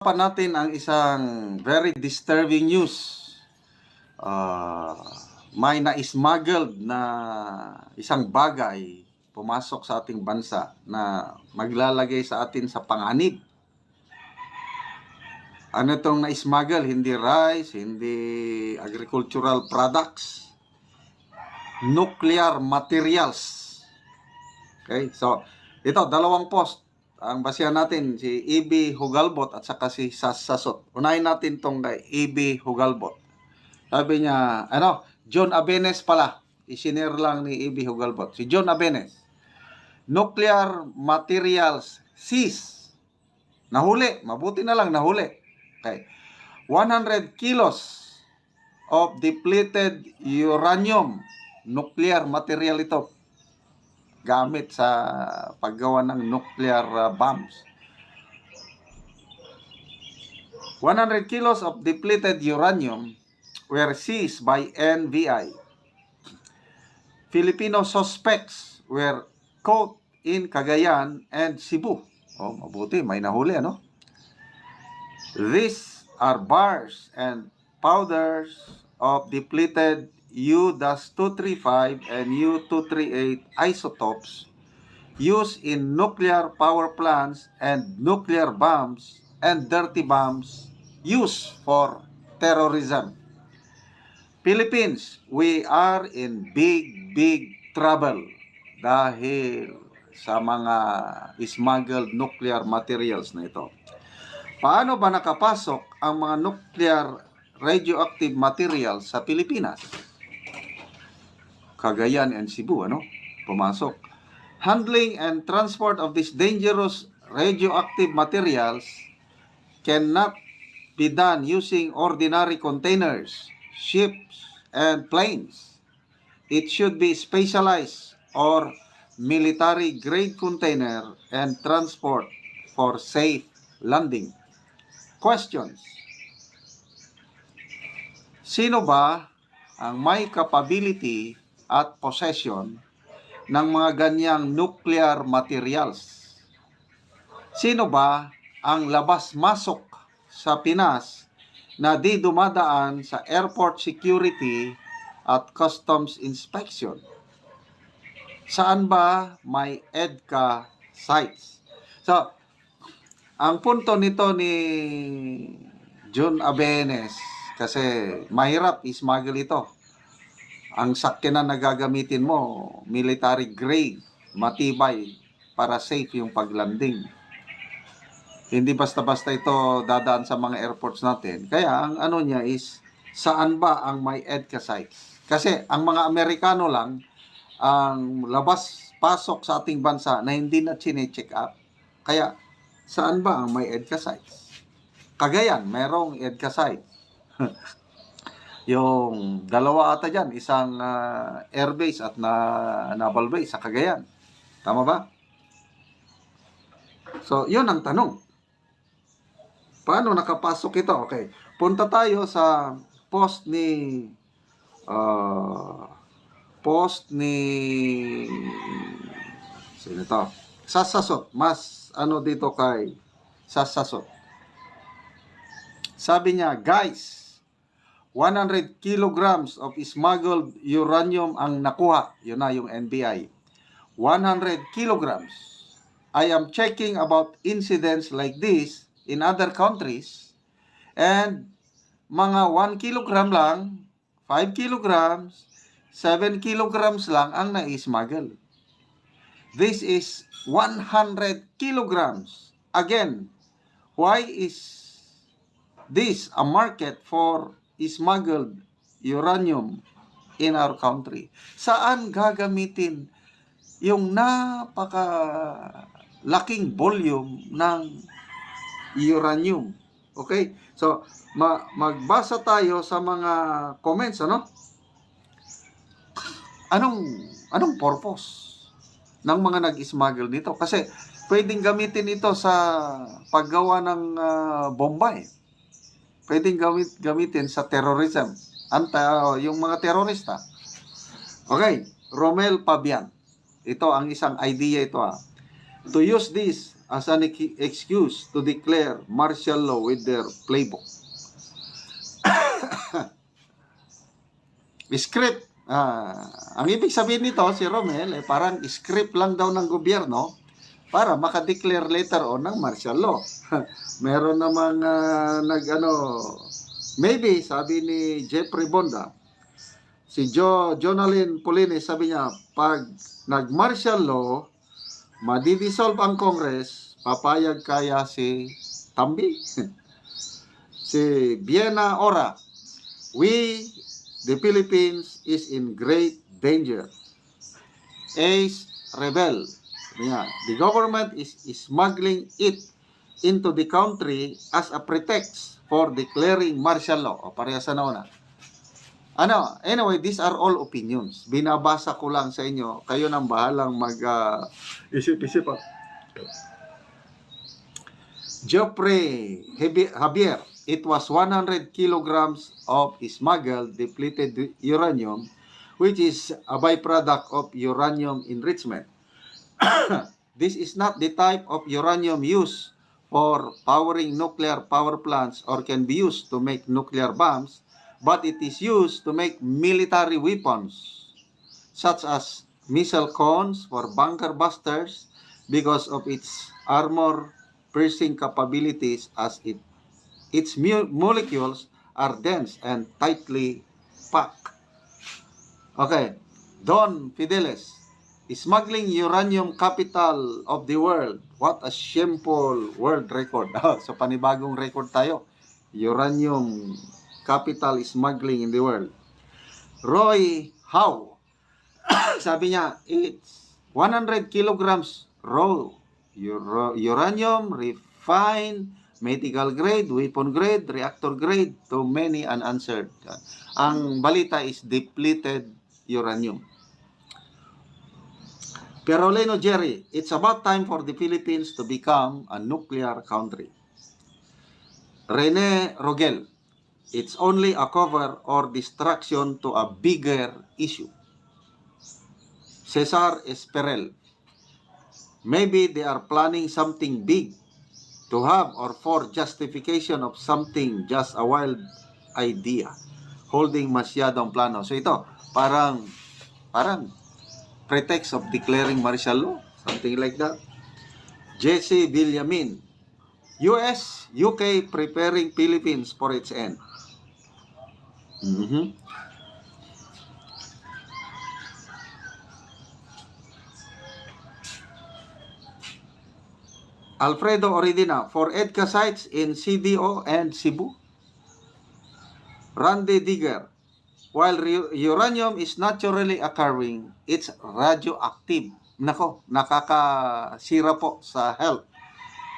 Natin ang isang very disturbing news. May na-smuggled na isang bagay pumasok sa ating bansa na maglalagay sa atin sa panganib. Ano itong na-smuggle? Hindi rice, hindi agricultural products, nuclear materials. Okay, so ito, dalawang post. Ang basihan natin, si E.B. Hugalbot at saka si Sasot. Unahin natin itong kay E.B. Hugalbot. Sabi niya, John Abenes pala. Isinare lang ni E.B. Hugalbot. Si John Abenes. Nuclear materials seized. Nahuli. Mabuti na lang nahuli. Okay. 100 kilos of depleted uranium. Nuclear material ito. Gamit sa paggawa ng nuclear bombs. 100 kilos of depleted uranium were seized by NBI. Filipino suspects were caught in Cagayan and Cebu. Oh, mabuti, may nahuli, ano? These are bars and powders of depleted U-235 and U-238 isotopes used in nuclear power plants and nuclear bombs and dirty bombs used for terrorism. Philippines, we are in big trouble dahil sa mga smuggled nuclear materials na ito. Paano ba nakapasok ang mga nuclear radioactive materials sa Pilipinas? Cagayan and Cebu, pumasok. Handling and transport of these dangerous radioactive materials cannot be done using ordinary containers, ships, and planes. It should be specialized or military-grade container and transport for safe landing. Questions. Sino ba ang may capability at possession ng mga ganyang nuclear materials? Sino ba ang labas-masok sa Pinas na di dumadaan sa airport security at customs inspection? Saan ba may EDCA sites? So, ang punto nito ni John Abenes, kasi mahirap ismuggle ito. Ang sakyanan na gagamitin mo, military grade, matibay, para safe yung paglanding. Hindi basta-basta ito dadaan sa mga airports natin. Kaya ang ano niya is, saan ba ang may EDCA sites? Kasi ang mga Amerikano lang, ang labas-pasok sa ating bansa na hindi na chine-check up. Kaya, saan ba ang may EDCA sites? Cagayan, merong EDCA site. Yung dalawa ata dyan, isang airbase at naval base sa Cagayan. Tama ba? So, yun ang tanong. Paano nakapasok ito? Okay. Punta tayo sa post ni sino to? Sasot. Mas dito kay Sasot. Sabi niya, guys, 100 kilograms of smuggled uranium ang nakuha. Yun na yung NBI. 100 kilograms. I am checking about incidents like this in other countries. And mga 1 kilogram lang, 5 kilograms, 7 kilograms lang ang na-smuggle. This is 100 kilograms. Again, why is this a market for smuggled uranium in our country? Saan gagamitin yung napakalaking volume ng uranium? Okay? So, magbasa tayo sa mga comments, Anong purpose ng mga nag-smuggle nito? Kasi pwedeng gamitin ito sa paggawa ng bomba. Pwedeng gamitin sa terrorism. Yung mga terorista. Okay, Romel Pabian. Ito ang isang idea ito. To use this as an excuse to declare martial law with their playbook. Script. Ang ibig sabihin nito, si Romel, parang script lang daw ng gobyerno para makadeclare later on ng martial law. Meron namang maybe, sabi ni Jeffrey Bonda, si Jonalyn Polines, sabi niya, pag nag-martial law, madidissolve ang Congress, papayag kaya si Tambi? Si Vienna Ora, the Philippines is in great danger. Ace Rebel, the government is smuggling it into the country as a pretext for declaring martial law. O, parehas na una. Anyway, these are all opinions. Binabasa ko lang sa inyo. Kayo nang bahalang isip-isip. Geoffrey Javier, it was 100 kilograms of smuggled depleted uranium, which is a byproduct of uranium enrichment. This is not the type of uranium used for powering nuclear power plants or can be used to make nuclear bombs, but it is used to make military weapons, such as missile cones for bunker busters because of its armor-piercing capabilities as its molecules are dense and tightly packed. Okay, Don Fidelis, smuggling uranium capital of the world. What a shameful world record. So panibagong record tayo. Uranium capital smuggling in the world. Roy Howe, sabi niya, it's 100 kilograms raw uranium, refined, medical grade, weapon grade, reactor grade, to many unanswered. Ang balita is depleted uranium. Peroleno Jerry, it's about time for the Philippines to become a nuclear country. Rene Rogel, it's only a cover or distraction to a bigger issue. Cesar Esperel, maybe they are planning something big to have or for justification of something just a wild idea, holding masyadong plano. So ito, parang pretext of declaring martial law, something like that. Jesse Villamin, US, UK preparing Philippines for its end. Alfredo Oridina, for EDCA sites in CDO and Cebu. Randy Digger, while uranium is naturally occurring, it's radioactive. Nako, nakakasira po sa health.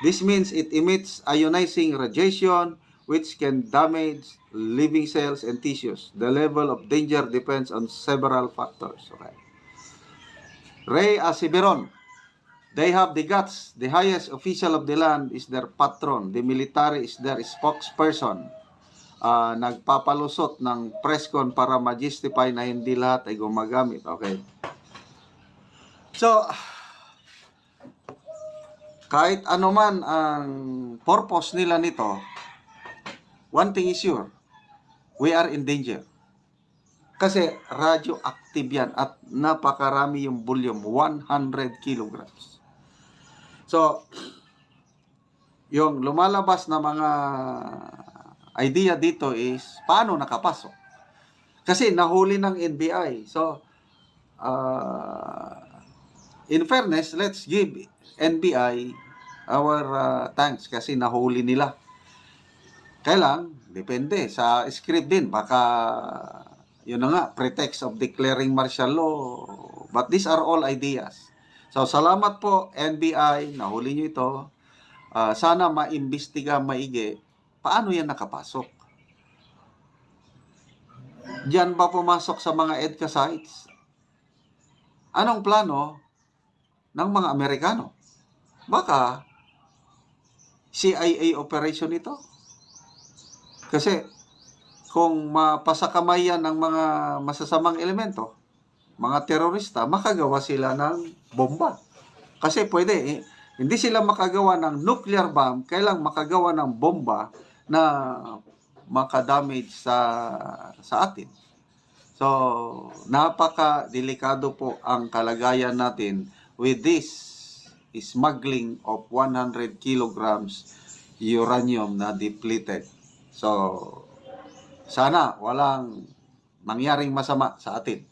This means it emits ionizing radiation which can damage living cells and tissues. The level of danger depends on several factors. Okay. Ray Asiberon, they have the guts. The highest official of the land is their patron. The military is their spokesperson. Nagpapalusot ng presscon para ma-justify na hindi lahat ay gumagamit. Okay. So, kahit ano man ang purpose nila nito, one thing is sure, we are in danger. Kasi radioactive yan at napakarami yung volume, 100 kilograms. So, yung lumalabas na mga idea dito is, paano nakapasok? Kasi nahuli ng NBI. So, in fairness, let's give NBI our thanks kasi nahuli nila. Kailang, depende sa script din. Baka, yun na nga, pretext of declaring martial law. But these are all ideas. So, salamat po, NBI. Nahuli nyo ito. Sana maimbestiga maigi. Paano yan nakapasok? Diyan ba pumasok sa mga EDCA sites? Anong plano ng mga Amerikano? Baka CIA operation ito? Kasi kung mapasakamayan ng mga masasamang elemento, mga terorista, makagawa sila ng bomba. Kasi pwede, Hindi sila makagawa ng nuclear bomb, kailang makagawa ng bomba na makadamage sa atin. So, napaka-delikado po ang kalagayan natin with this smuggling of 100 kilograms uranium na depleted. So, sana walang mangyaring masama sa atin.